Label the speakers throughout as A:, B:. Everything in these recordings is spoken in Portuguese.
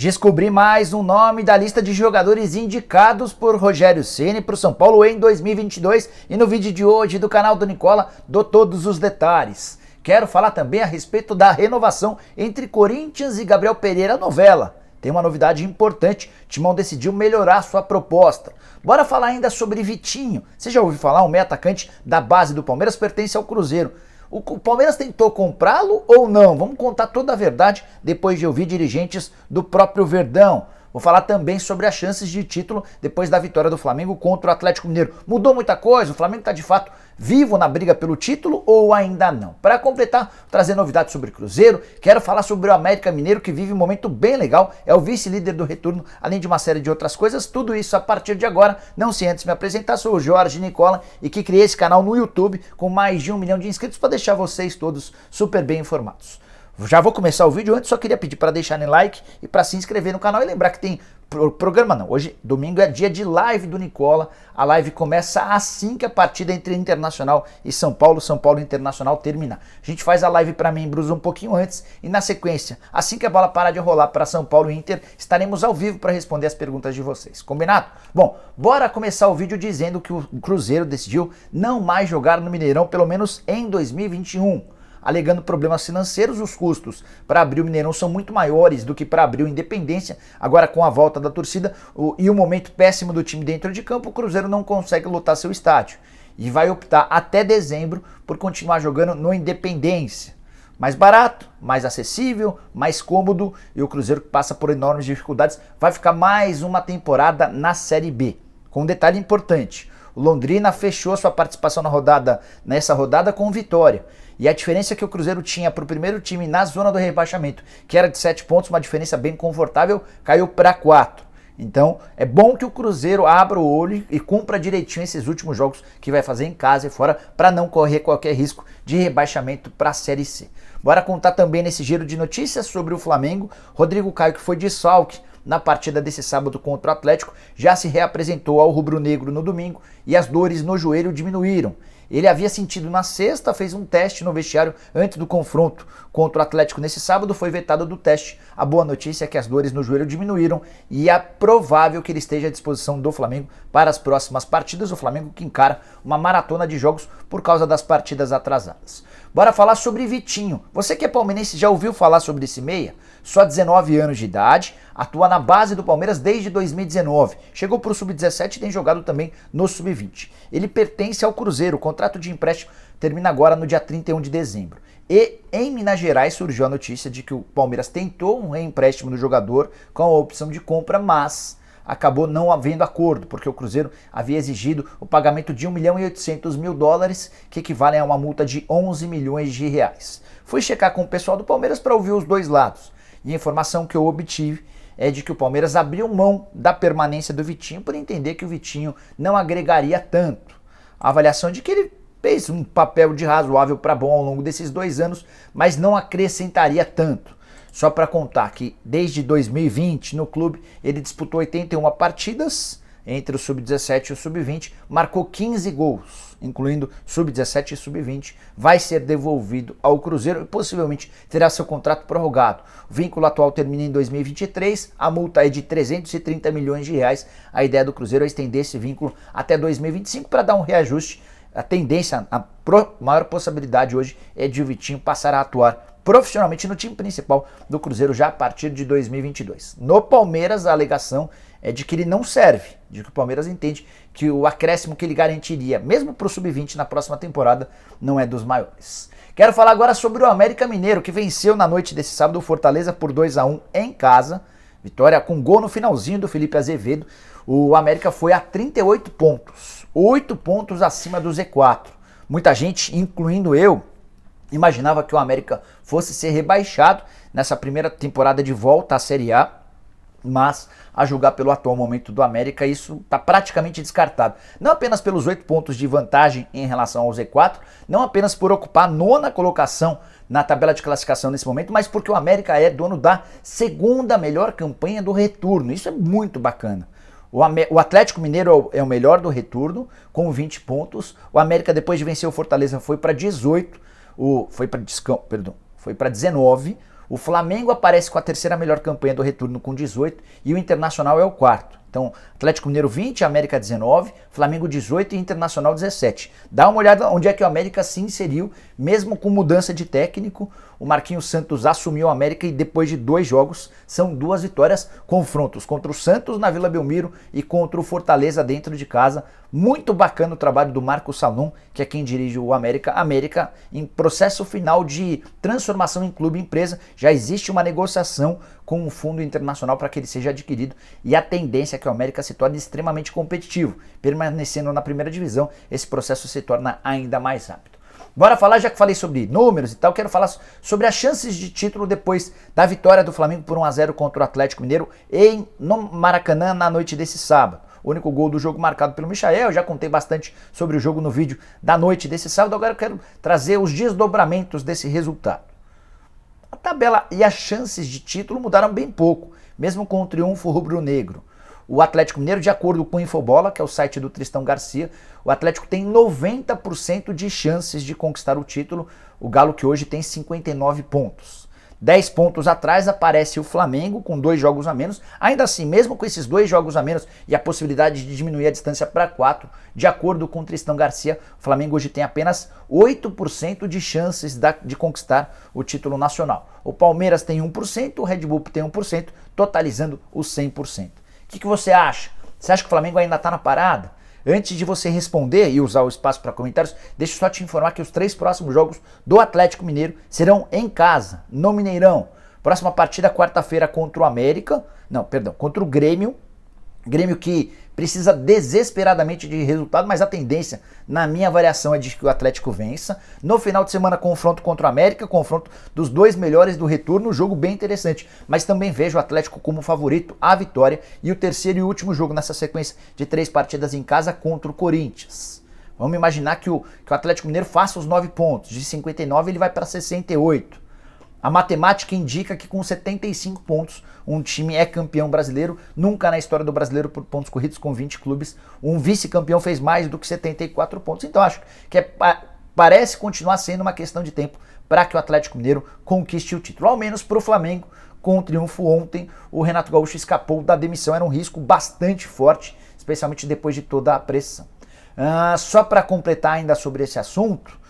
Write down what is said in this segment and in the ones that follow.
A: Descobri mais um nome da lista de jogadores indicados por Rogério Ceni para o São Paulo em 2022 e no vídeo de hoje do canal do Nicola dou todos os detalhes. Quero falar também a respeito da renovação entre Corinthians e Gabriel Pereira novela. Tem uma novidade importante, Timão decidiu melhorar sua proposta. Bora falar ainda sobre Vitinho. Você já ouviu falar? Um meio atacante da base do Palmeiras pertence ao Cruzeiro. O Palmeiras tentou comprá-lo ou não? Vamos contar toda a verdade depois de ouvir dirigentes do próprio Verdão. Vou falar também sobre as chances de título depois da vitória do Flamengo contra o Atlético Mineiro. Mudou muita coisa? O Flamengo está de fato vivo na briga pelo título ou ainda não? Para completar, trazer novidades sobre o Cruzeiro, quero falar sobre o América Mineiro que vive um momento bem legal, é o vice-líder do retorno, além de uma série de outras coisas, tudo isso a partir de agora. Não se antes me apresentar, sou o Jorge Nicola e que criei esse canal no YouTube com mais de 1 milhão de inscritos para deixar vocês todos super bem informados. Já vou começar o vídeo, antes só queria pedir para deixarem like e para se inscrever no canal e lembrar que tem programa não, hoje domingo é dia de live do Nicola, a live começa assim que a partida entre Internacional e São Paulo Internacional terminar. A gente faz a live para membros um pouquinho antes e na sequência, assim que a bola parar de rolar para São Paulo e Inter, estaremos ao vivo para responder as perguntas de vocês, combinado? Bom, bora começar o vídeo dizendo que o Cruzeiro decidiu não mais jogar no Mineirão, pelo menos em 2021. Alegando problemas financeiros, os custos para abrir o Mineirão são muito maiores do que para abrir o Independência. Agora com a volta da torcida e o momento péssimo do time dentro de campo, o Cruzeiro não consegue lotar seu estádio. E vai optar até dezembro por continuar jogando no Independência. Mais barato, mais acessível, mais cômodo, e o Cruzeiro, que passa por enormes dificuldades, vai ficar mais uma temporada na Série B. Com um detalhe importante, o Londrina fechou sua participação nessa rodada com vitória. E a diferença que o Cruzeiro tinha para o primeiro time na zona do rebaixamento, que era de 7 pontos, uma diferença bem confortável, caiu para 4. Então é bom que o Cruzeiro abra o olho e cumpra direitinho esses últimos jogos que vai fazer em casa e fora para não correr qualquer risco de rebaixamento para a Série C. Bora contar também nesse giro de notícias sobre o Flamengo. Rodrigo Caio, que foi desfalque na partida desse sábado contra o Atlético, já se reapresentou ao rubro-negro no domingo e as dores no joelho diminuíram. Ele havia sentido na sexta, fez um teste no vestiário antes do confronto contra o Atlético nesse sábado, foi vetado do teste. A boa notícia é que as dores no joelho diminuíram e é provável que ele esteja à disposição do Flamengo para as próximas partidas. O Flamengo que encara uma maratona de jogos por causa das partidas atrasadas. Bora falar sobre Vitinho. Você que é palmeirense já ouviu falar sobre esse meia? Só 19 anos de idade, atua na base do Palmeiras desde 2019. Chegou para o Sub-17 e tem jogado também no Sub-20. Ele pertence ao Cruzeiro, o contrato de empréstimo termina agora no dia 31 de dezembro. E em Minas Gerais surgiu a notícia de que o Palmeiras tentou um reempréstimo do jogador com a opção de compra, mas acabou não havendo acordo, porque o Cruzeiro havia exigido o pagamento de $1.800.000, que equivalem a uma multa de 11 milhões de reais. Fui checar com o pessoal do Palmeiras para ouvir os dois lados. E a informação que eu obtive é de que o Palmeiras abriu mão da permanência do Vitinho por entender que o Vitinho não agregaria tanto. A avaliação de que ele fez um papel de razoável para bom ao longo desses 2 anos, mas não acrescentaria tanto. Só para contar que desde 2020 no clube ele disputou 81 partidas entre o Sub-17 e o Sub-20, marcou 15 gols, incluindo Sub-17 e Sub-20, vai ser devolvido ao Cruzeiro e possivelmente terá seu contrato prorrogado. O vínculo atual termina em 2023, a multa é de 330 milhões de reais. A ideia do Cruzeiro é estender esse vínculo até 2025 para dar um reajuste. A tendência, a maior possibilidade hoje é de o Vitinho passar a atuar profissionalmente no time principal do Cruzeiro já a partir de 2022. No Palmeiras, a alegação é de que ele não serve, de que o Palmeiras entende que o acréscimo que ele garantiria, mesmo para o Sub-20 na próxima temporada, não é dos maiores. Quero falar agora sobre o América Mineiro, que venceu na noite desse sábado o Fortaleza por 2-1 em casa. Vitória com gol no finalzinho do Felipe Azevedo. O América foi a 38 pontos, 8 pontos acima do Z4. Muita gente, incluindo eu, imaginava que o América fosse ser rebaixado nessa primeira temporada de volta à Série A, mas a julgar pelo atual momento do América, isso está praticamente descartado. Não apenas pelos 8 pontos de vantagem em relação ao Z4, não apenas por ocupar a 9ª colocação na tabela de classificação nesse momento, mas porque o América é dono da 2ª melhor campanha do retorno. Isso é muito bacana. O Atlético Mineiro é o melhor do retorno, com 20 pontos. O América, depois de vencer o Fortaleza, foi para 18, foi para 19. O Flamengo aparece com a terceira melhor campanha do retorno com 18 e o Internacional é o quarto. Então, Atlético Mineiro 20, América 19, Flamengo 18 e Internacional 17. Dá uma olhada onde é que o América se inseriu, mesmo com mudança de técnico. O Marquinhos Santos assumiu o América e depois de 2 jogos, são 2 vitórias, confrontos contra o Santos na Vila Belmiro e contra o Fortaleza dentro de casa. Muito bacana o trabalho do Marcos Salum, que é quem dirige o América. América em processo final de transformação em clube-empresa, já existe uma negociação com o fundo internacional para que ele seja adquirido e a tendência é que o América se torne extremamente competitivo. Permanecendo na primeira divisão, esse processo se torna ainda mais rápido. Bora falar, já que falei sobre números e tal, quero falar sobre as chances de título depois da vitória do Flamengo por 1-0 contra o Atlético Mineiro no Maracanã na noite desse sábado. O único gol do jogo marcado pelo Michael, já contei bastante sobre o jogo no vídeo da noite desse sábado, agora eu quero trazer os desdobramentos desse resultado. A tabela e as chances de título mudaram bem pouco, mesmo com o triunfo rubro-negro. O Atlético Mineiro, de acordo com o Infobola, que é o site do Tristão Garcia, o Atlético tem 90% de chances de conquistar o título, o Galo que hoje tem 59 pontos. 10 pontos atrás aparece o Flamengo com 2 jogos a menos. Ainda assim, mesmo com esses 2 jogos a menos e a possibilidade de diminuir a distância para 4, de acordo com o Tristão Garcia, o Flamengo hoje tem apenas 8% de chances de conquistar o título nacional. O Palmeiras tem 1%, o Red Bull tem 1%, totalizando os 100%. O que você acha? Você acha que o Flamengo ainda está na parada? Antes de você responder e usar o espaço para comentários, deixa eu só te informar que os 3 próximos jogos do Atlético Mineiro serão em casa, no Mineirão. Próxima partida, quarta-feira, contra o América. Não, perdão, contra o Grêmio. Grêmio que precisa desesperadamente de resultado, mas a tendência, na minha avaliação, é de que o Atlético vença. No final de semana, confronto contra o América, confronto dos 2 melhores do retorno, jogo bem interessante. Mas também vejo o Atlético como favorito à vitória. E o terceiro e último jogo nessa sequência de 3 partidas em casa contra o Corinthians. Vamos imaginar que o Atlético Mineiro faça os 9 pontos. De 59 ele vai para 68. A matemática indica que com 75 pontos um time é campeão brasileiro. Nunca na história do brasileiro por pontos corridos com 20 clubes um vice-campeão fez mais do que 74 pontos. Então acho que parece continuar sendo uma questão de tempo para que o Atlético Mineiro conquiste o título. Ao menos para o Flamengo, com o triunfo ontem, o Renato Gaúcho escapou da demissão. Era um risco bastante forte, especialmente depois de toda a pressão. Só para completar ainda sobre esse assunto,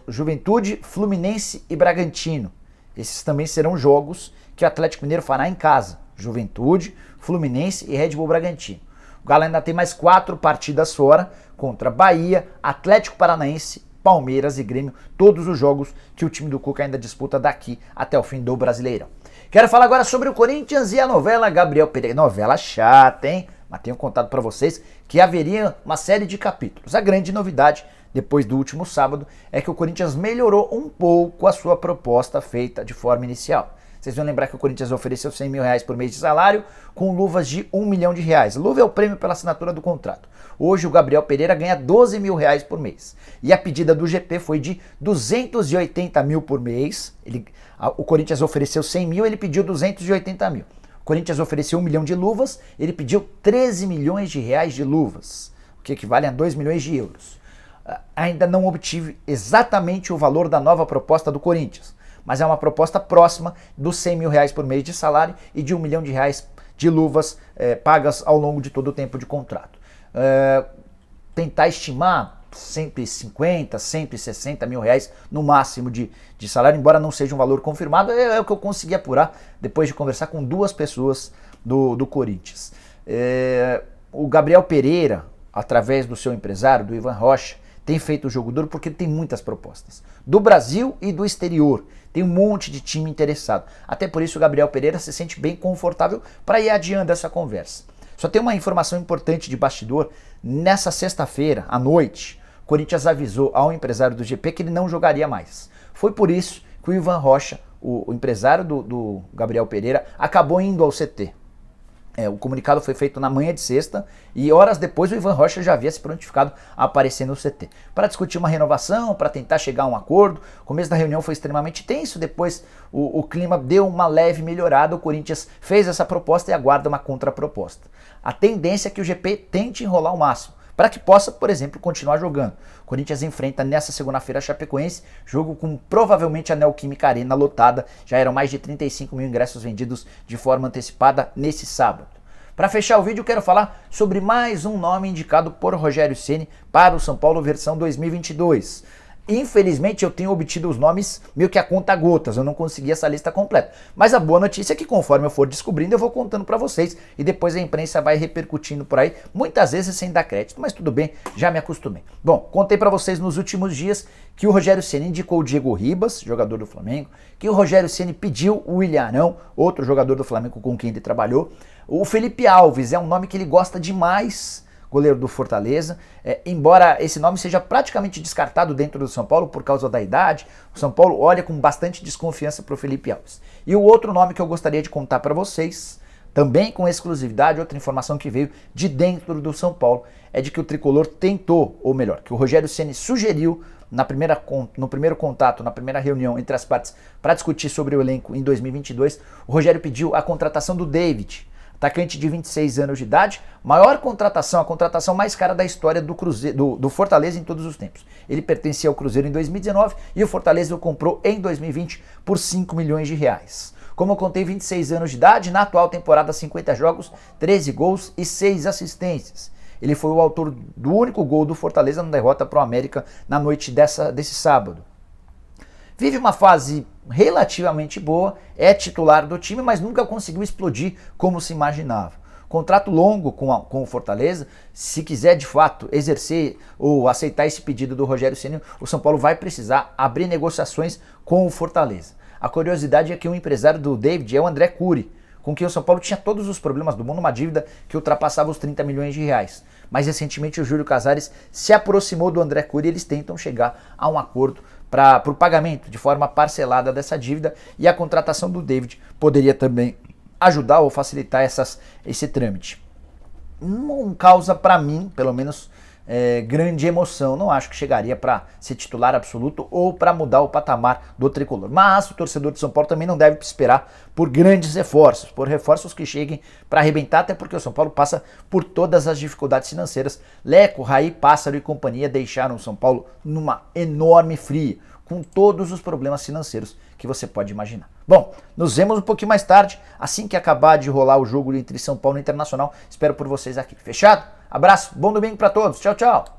A: Juventude, Fluminense e Bragantino. Esses também serão jogos que o Atlético Mineiro fará em casa. Juventude, Fluminense e Red Bull Bragantino. O Galo ainda tem mais 4 partidas fora contra Bahia, Atlético Paranaense, Palmeiras e Grêmio. Todos os jogos que o time do Cuca ainda disputa daqui até o fim do Brasileirão. Quero falar agora sobre o Corinthians e a novela Gabriel Pereira. Novela chata, hein? Mas tenho contado para vocês que haveria uma série de capítulos. A grande novidade depois do último sábado é que o Corinthians melhorou um pouco a sua proposta feita de forma inicial. Vocês vão lembrar que o Corinthians ofereceu R$100 mil por mês de salário com luvas de R$1 milhão. Luva é o prêmio pela assinatura do contrato. Hoje o Gabriel Pereira ganha R$12 mil por mês. E a pedida do GP foi de 280 mil por mês. O Corinthians ofereceu 100 mil, ele pediu 280 mil. O Corinthians ofereceu 1 milhão de luvas, ele pediu 13 milhões de reais de luvas, o que equivale a 2 milhões de euros. Ainda não obtive exatamente o valor da nova proposta do Corinthians, mas é uma proposta próxima dos 100 mil por mês de salário e de R$1 milhão de luvas pagas ao longo de todo o tempo de contrato. Tentar estimar 150, 160 mil reais no máximo de salário, embora não seja um valor confirmado, é o que eu consegui apurar depois de conversar com 2 pessoas do Corinthians. O Gabriel Pereira, através do seu empresário, do Ivan Rocha, tem feito o jogo duro porque ele tem muitas propostas. Do Brasil e do exterior. Tem um monte de time interessado. Até por isso o Gabriel Pereira se sente bem confortável para ir adiando essa conversa. Só tem uma informação importante de bastidor. Nessa sexta-feira, à noite, o Corinthians avisou ao empresário do GP que ele não jogaria mais. Foi por isso que o Ivan Rocha, o empresário do Gabriel Pereira, acabou indo ao CT. O comunicado foi feito na manhã de sexta e horas depois o Ivan Rocha já havia se prontificado a aparecer no CT para discutir uma renovação, para tentar chegar a um acordo. O começo da reunião foi extremamente tenso, depois o clima deu uma leve melhorada, o Corinthians fez essa proposta e aguarda uma contraproposta. A tendência é que o GP tente enrolar ao máximo, para que possa, por exemplo, continuar jogando. O Corinthians enfrenta nessa segunda-feira a Chapecoense, jogo com provavelmente a Neoquímica Arena lotada, já eram mais de 35 mil ingressos vendidos de forma antecipada nesse sábado. Para fechar o vídeo, quero falar sobre mais um nome indicado por Rogério Ceni para o São Paulo versão 2022. Infelizmente eu tenho obtido os nomes meio que a conta-gotas, eu não consegui essa lista completa. Mas a boa notícia é que conforme eu for descobrindo eu vou contando para vocês e depois a imprensa vai repercutindo por aí, muitas vezes sem dar crédito, mas tudo bem, já me acostumei. Bom, contei para vocês nos últimos dias que o Rogério Ceni indicou o Diego Ribas, jogador do Flamengo, que o Rogério Ceni pediu o William Arão, outro jogador do Flamengo com quem ele trabalhou. O Felipe Alves é um nome que ele gosta demais, goleiro do Fortaleza, embora esse nome seja praticamente descartado dentro do São Paulo por causa da idade, o São Paulo olha com bastante desconfiança para o Felipe Alves. E o outro nome que eu gostaria de contar para vocês, também com exclusividade, outra informação que veio de dentro do São Paulo, é de que o Tricolor tentou, ou melhor, que o Rogério Ceni sugeriu no primeiro contato, na primeira reunião entre as partes para discutir sobre o elenco em 2022, o Rogério pediu a contratação do David, atacante de 26 anos de idade, maior contratação, a contratação mais cara da história do Fortaleza em todos os tempos. Ele pertencia ao Cruzeiro em 2019 e o Fortaleza o comprou em 2020 por 5 milhões de reais. Como eu contei, 26 anos de idade, na atual temporada 50 jogos, 13 gols e 6 assistências. Ele foi o autor do único gol do Fortaleza na derrota para o América na noite desse sábado. Vive uma fase relativamente boa, é titular do time, mas nunca conseguiu explodir como se imaginava. Contrato longo com o Fortaleza, se quiser de fato exercer ou aceitar esse pedido do Rogério Ceni, o São Paulo vai precisar abrir negociações com o Fortaleza. A curiosidade é que o empresário do David é o André Cury, com quem o São Paulo tinha todos os problemas do mundo, uma dívida que ultrapassava os 30 milhões de reais. Mas recentemente o Júlio Casares se aproximou do André Cury e eles tentam chegar a um acordo para o pagamento de forma parcelada dessa dívida, e a contratação do David poderia também ajudar ou facilitar esse trâmite. Não causa para mim, pelo menos, grande emoção. Não acho que chegaria para ser titular absoluto ou para mudar o patamar do tricolor. Mas o torcedor de São Paulo também não deve esperar por grandes reforços, por reforços que cheguem para arrebentar, até porque o São Paulo passa por todas as dificuldades financeiras. Leco, Raí, Pássaro e companhia deixaram o São Paulo numa enorme fria, com todos os problemas financeiros que você pode imaginar. Bom, nos vemos um pouquinho mais tarde, assim que acabar de rolar o jogo entre São Paulo e Internacional. Espero por vocês aqui. Fechado? Abraço, bom domingo para todos. Tchau, tchau.